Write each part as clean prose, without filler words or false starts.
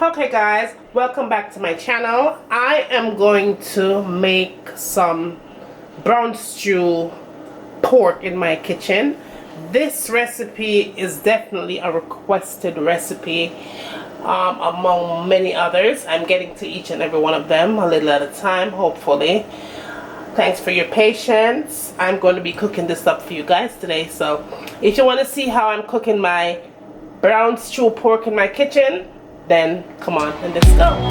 Okay guys, welcome back to my channel. I am going to make some brown stew pork in my kitchen. This recipe is definitely a requested recipe among many others. I'm getting to each and every one of them a little at a time, hopefully. Thanks for your patience. I'm going to be cooking this up for you guys today, so if you want to see how I'm cooking my brown stew pork in my kitchen, then come on and let's go.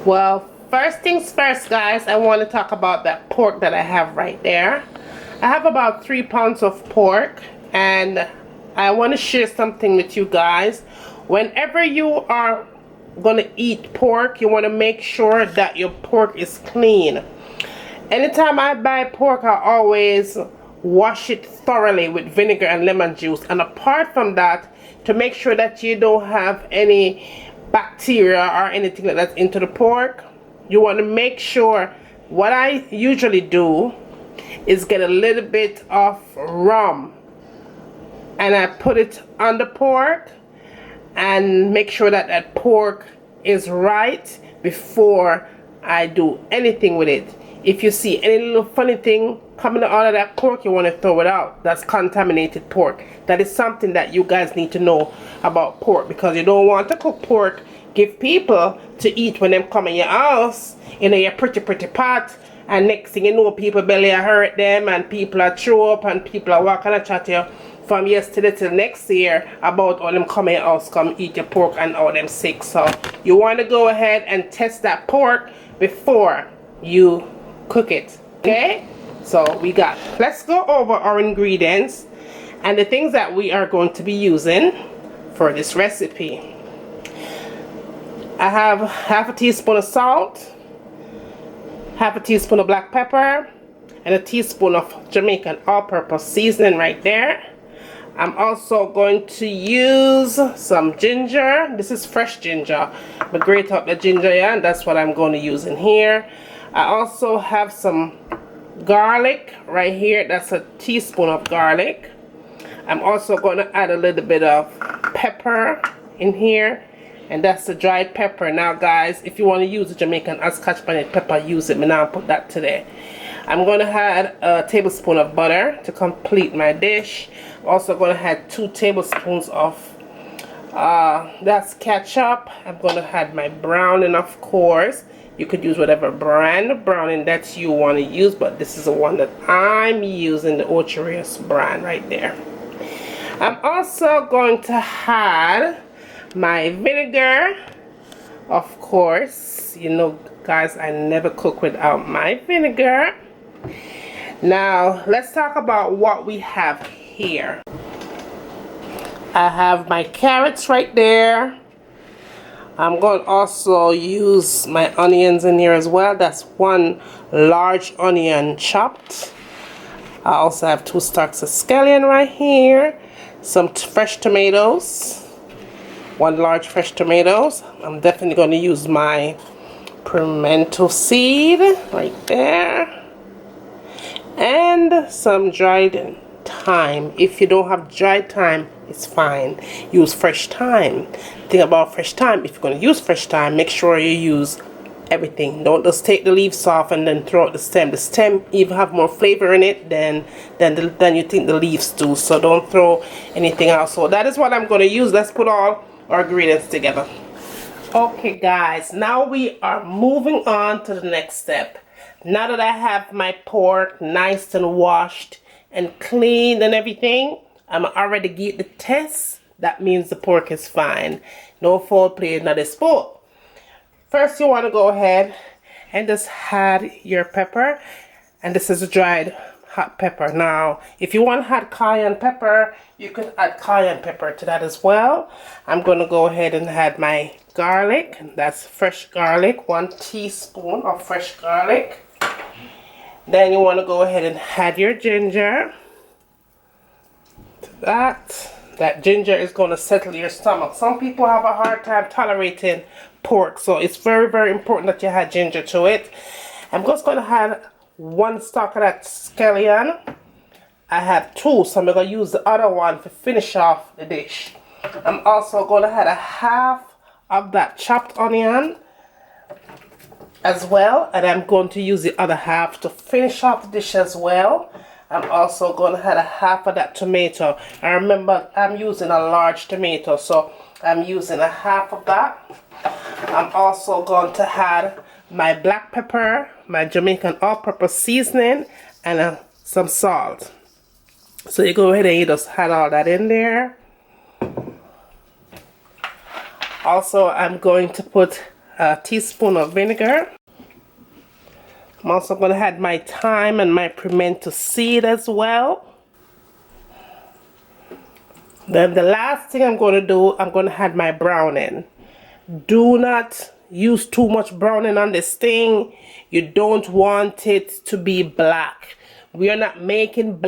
Well, first things first guys, I want to talk about that pork that I have right there. I have about 3 pounds of pork, and I want to share something with you guys. Whenever you are going to eat pork, you want to make sure that your pork is clean. Anytime I buy pork, I always wash it thoroughly with vinegar and lemon juice, and apart from that, to make sure that you don't have any bacteria or anything like that into the pork, you want to make sure. What I usually do is get a little bit of rum and I put it on the pork and make sure that that pork is right before I do anything with it. If you see any little funny thing coming out of that pork, you want to throw it out. That's contaminated pork. That is something that you guys need to know about pork, because you don't want to cook pork, give people to eat when them come in your house in your pretty pot, and next thing you know, people belly are hurt them and people are throw up and people are walking and chat you from yesterday till next year about all them come in your house, come eat your pork and all them sick. So you want to go ahead and test that pork before you cook it. Okay, so let's go over our ingredients and the things that we are going to be using for this recipe. I have half a teaspoon of salt, half a teaspoon of black pepper, and a teaspoon of Jamaican all-purpose seasoning right there. I'm also going to use some ginger. This is fresh ginger. I grate up the ginger, yeah, and that's what I'm going to use in here. I also have some garlic right here. That's a teaspoon of garlic. I'm also going to add a little bit of pepper in here, and that's the dried pepper. Now guys, if you want to use the Jamaican Scotch bonnet pepper, use it. But now I'll put that today. I'm going to add a tablespoon of butter to complete my dish. I'm also going to add 2 tablespoons of that's ketchup. I'm going to add my browning, of course. You could use whatever brand of browning that you want to use, but this is the one that I'm using, the Ocherius brand right there. I'm also going to add my vinegar, of course. You know guys, I never cook without my vinegar. Now let's talk about what we have here. I have my carrots right there. I'm going to also use my onions in here as well. That's 1 large onion chopped. I also have 2 stalks of scallion right here. Some fresh tomatoes. 1 large fresh tomatoes. I'm definitely going to use my pimento seed right there. And some dried thyme. If you don't have dried thyme, it's fine. Use fresh thyme. Thing about fresh thyme, if you're going to use fresh thyme, make sure you use everything. Don't just take the leaves off and then throw out the stem. The stem even have more flavor in it than you think the leaves do. So don't throw anything out. So that is what I'm going to use. Let's put all our ingredients together. Okay guys, now we are moving on to the next step. Now that I have my pork nice and washed and cleaned and everything, I'm already get the test. That means the pork is fine. No foul play, not a sport. First you want to go ahead and just add your pepper, and this is dried hot pepper. Now, if you want hot cayenne pepper, you can add cayenne pepper to that as well. I'm going to go ahead and add my garlic. That's fresh garlic, 1 teaspoon of fresh garlic. Then you want to go ahead and add your ginger to that. That ginger is going to settle your stomach. Some people have a hard time tolerating pork, so it's very, very important that you add ginger to it. I'm just going to add 1 stalk of that scallion. I have 2, so I'm going to use the other one to finish off the dish. I'm also going to add a half of that chopped onion as well, and I'm going to use the other half to finish off the dish as well. I'm also going to add a half of that tomato. And remember, I'm using a large tomato, so I'm using a half of that. I'm also going to add my black pepper, my Jamaican all-purpose seasoning, and some salt. So you go ahead and you just add all that in there. Also, I'm going to put a teaspoon of vinegar. I'm also going to add my thyme and my pimento seed as well. Then the last thing I'm going to do, I'm going to add my browning. Do not use too much browning on this thing. You don't want it to be black. We are not making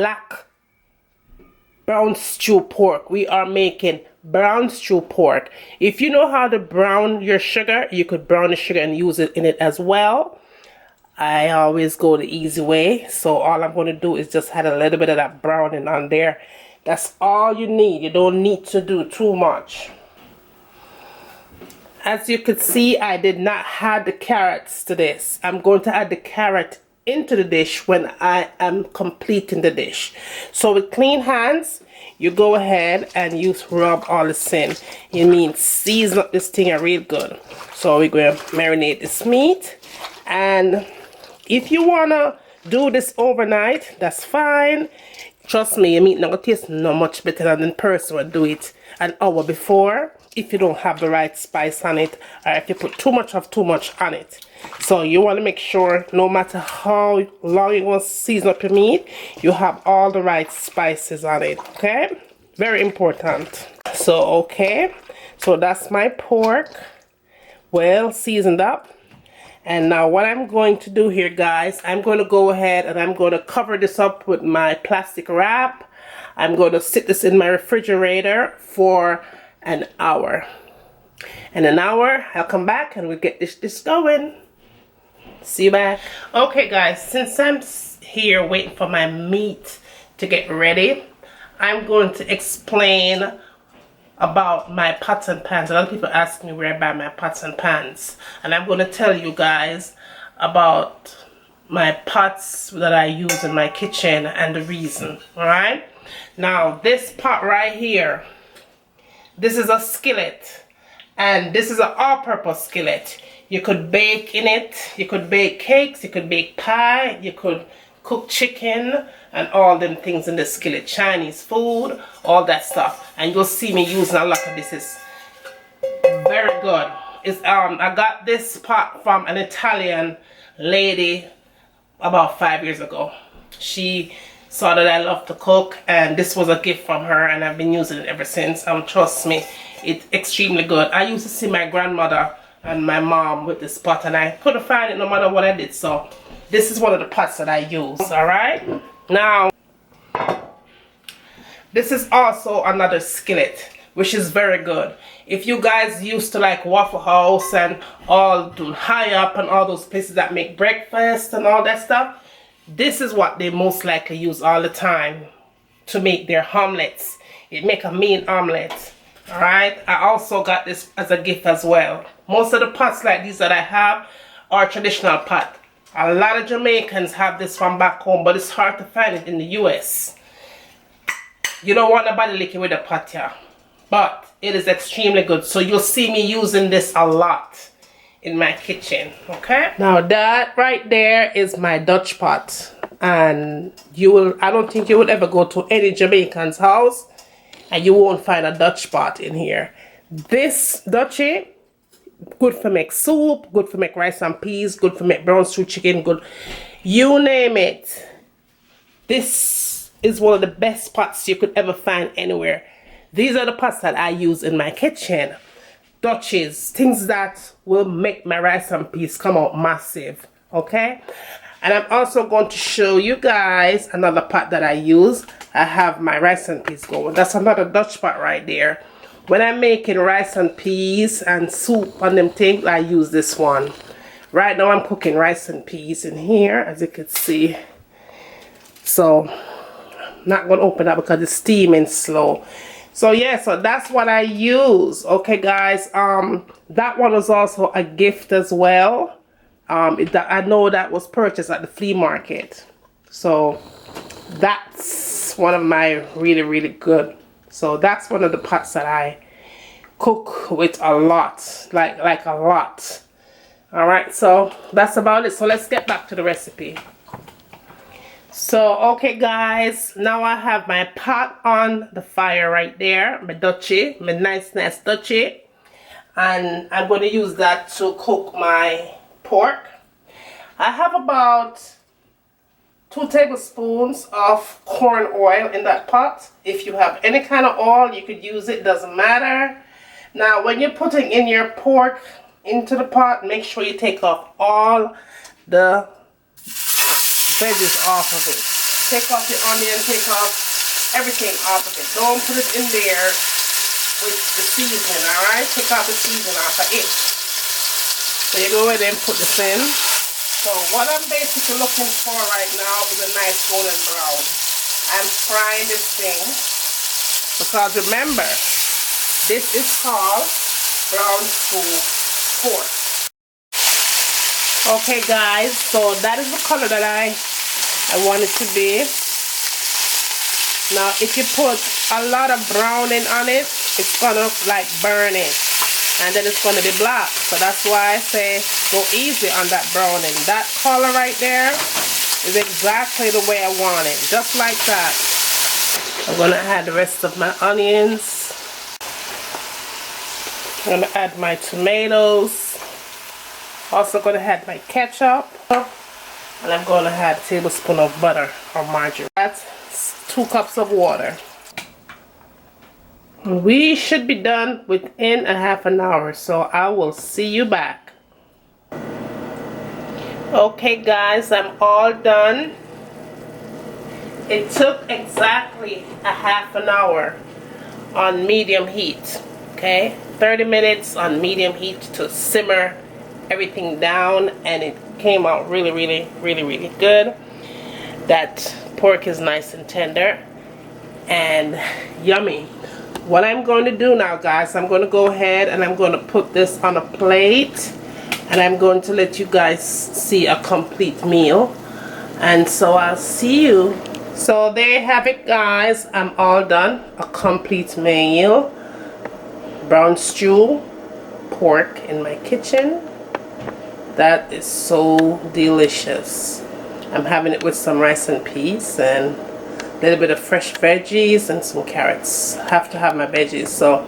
brown stew pork. We are making brown stew pork. If you know how to brown your sugar, you could brown the sugar and use it in it as well. I always go the easy way, so all I'm going to do is just add a little bit of that browning on there. That's all you need. You don't need to do too much. As you can see, I did not add the carrots to this. I'm going to add the carrot into the dish when I am completing the dish. So with clean hands, you go ahead and you rub all this in. You mean season up this thing real good. So we're going to marinate this meat, and if you want to do this overnight, that's fine. Trust me, your meat not going to taste no much better than in person would do it an hour before if you don't have the right spice on it, or if you put too much on it. So you want to make sure no matter how long you want to season up your meat, you have all the right spices on it, okay? Very important. So, okay, so that's my pork, well seasoned up. And now what I'm going to do here, guys, I'm going to go ahead and I'm going to cover this up with my plastic wrap. I'm going to sit this in my refrigerator for an hour. In an hour, I'll come back and we'll get this going. See you back. Okay, guys, since I'm here waiting for my meat to get ready, I'm going to explain about my pots and pans. A lot of people ask me where I buy my pots and pans, and I'm going to tell you guys about my pots that I use in my kitchen and the reason. Alright, now this pot right here, this is a skillet, and this is an all-purpose skillet. You could bake in it, you could bake cakes, you could bake pie, you could cook chicken and all them things in the skillet, Chinese food, all that stuff. And you'll see me using a lot of this. Is very good. It's I got this pot from an Italian lady about 5 years ago. She saw that I love to cook, and this was a gift from her, and I've been using it ever since. Trust me, it's extremely good. I used to see my grandmother and my mom with this pot, and I couldn't find it no matter what I did, so this is one of the pots that I use. Alright, now this is also another skillet, which is very good. If you guys used to like Waffle House and all to High Up and all those places that make breakfast and all that stuff, this is what they most likely use all the time to make their omelets. It make a mean omelet. Alright, I also got this as a gift as well. Most of the pots like these that I have are traditional pot. A lot of Jamaicans have this from back home, but it's hard to find it in the US. You don't want nobody licking with a pot here, but it is extremely good. So you'll see me using this a lot in my kitchen, okay? Now that right there is my Dutch pot, and I don't think you will ever go to any Jamaican's house and you won't find a Dutch pot in here. This Dutchie, good for make soup, good for make rice and peas, good for make brown stew chicken, good, you name it. This is one of the best pots you could ever find anywhere. These are the pots that I use in my kitchen. Dutches, things that will make my rice and peas come out massive. Okay? And I'm also going to show you guys another pot that I use. I have my rice and peas going. That's another Dutch pot right there. When I'm making rice and peas and soup on them things, I use this one. Right now I'm cooking rice and peas in here, as you can see. So, I'm not going to open that because it's steaming slow. So yeah, so that's what I use. Okay guys, that one was also a gift as well. I know that was purchased at the flea market. So that's one of my really good. So that's one of the pots that I cook with a lot, like a lot. All right, so that's about it. So let's get back to the recipe. So okay guys, now I have my pot on the fire right there, my Dutchie, my nice Dutchie, and I'm going to use that to cook my pork. I have about 2 tablespoons of corn oil in that pot. If you have any kind of oil, you could use it, doesn't matter. Now when you're putting in your pork into the pot, make sure you take off all the veggies off of it. Take off the onion, take off everything off of it. Don't put it in there with the seasoning, alright? Take off the seasoning off of it. So you go ahead and put this in. So what I'm basically looking for right now is a nice golden brown. I'm frying this thing because remember, this is called brown stew pork. Okay guys, so that is the color that I want it to be. Now if you put a lot of browning on it, it's gonna like burn it, and then it's gonna be black. So that's why I say go easy on that browning. That color right there is exactly the way I want it, just like that. I'm gonna add the rest of my onions. I'm gonna add my tomatoes. Also going to add my ketchup, and I'm going to add a tablespoon of butter or margarine. That's 2 cups of water. We should be done within a half an hour, so I will see you back. Okay guys, I'm all done. It took exactly a half an hour on medium heat. Okay, 30 minutes on medium heat to simmer everything down, and it came out really good. That pork is nice and tender and yummy. What I'm going to do now guys, I'm going to go ahead and I'm going to put this on a plate, and I'm going to let you guys see a complete meal, and so I'll see you. So there you have it guys, I'm all done. A complete meal, brown stew pork in my kitchen. That is so delicious. I'm having it with some rice and peas and a little bit of fresh veggies and some carrots. I have to have my veggies. So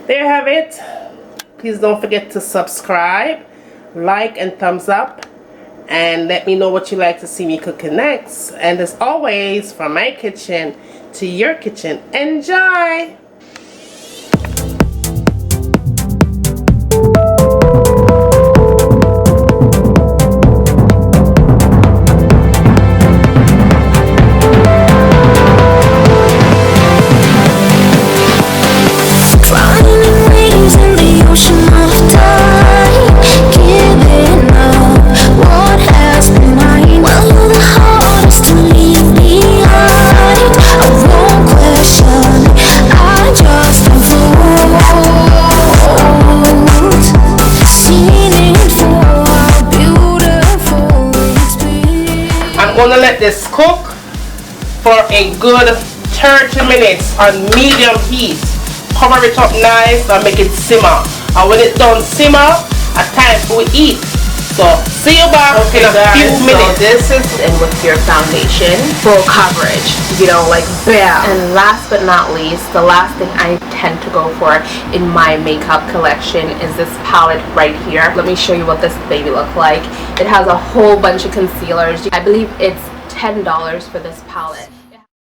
there you have it. Please don't forget to subscribe, like and thumbs up, and let me know what you like to see me cooking next. And as always, from my kitchen to your kitchen, enjoy! I'm gonna let this cook for a good 30 minutes on medium heat. Cover it up nice and make it simmer. And when it's done simmer, a time we eat. So see you back in a few minutes. So this is in with your foundation, full coverage, you know, like bam. And last but not least, the last thing I tend to go for in my makeup collection is this palette right here. Let me show you what this baby looks like. It has a whole bunch of concealers. I believe it's $10 for this palette.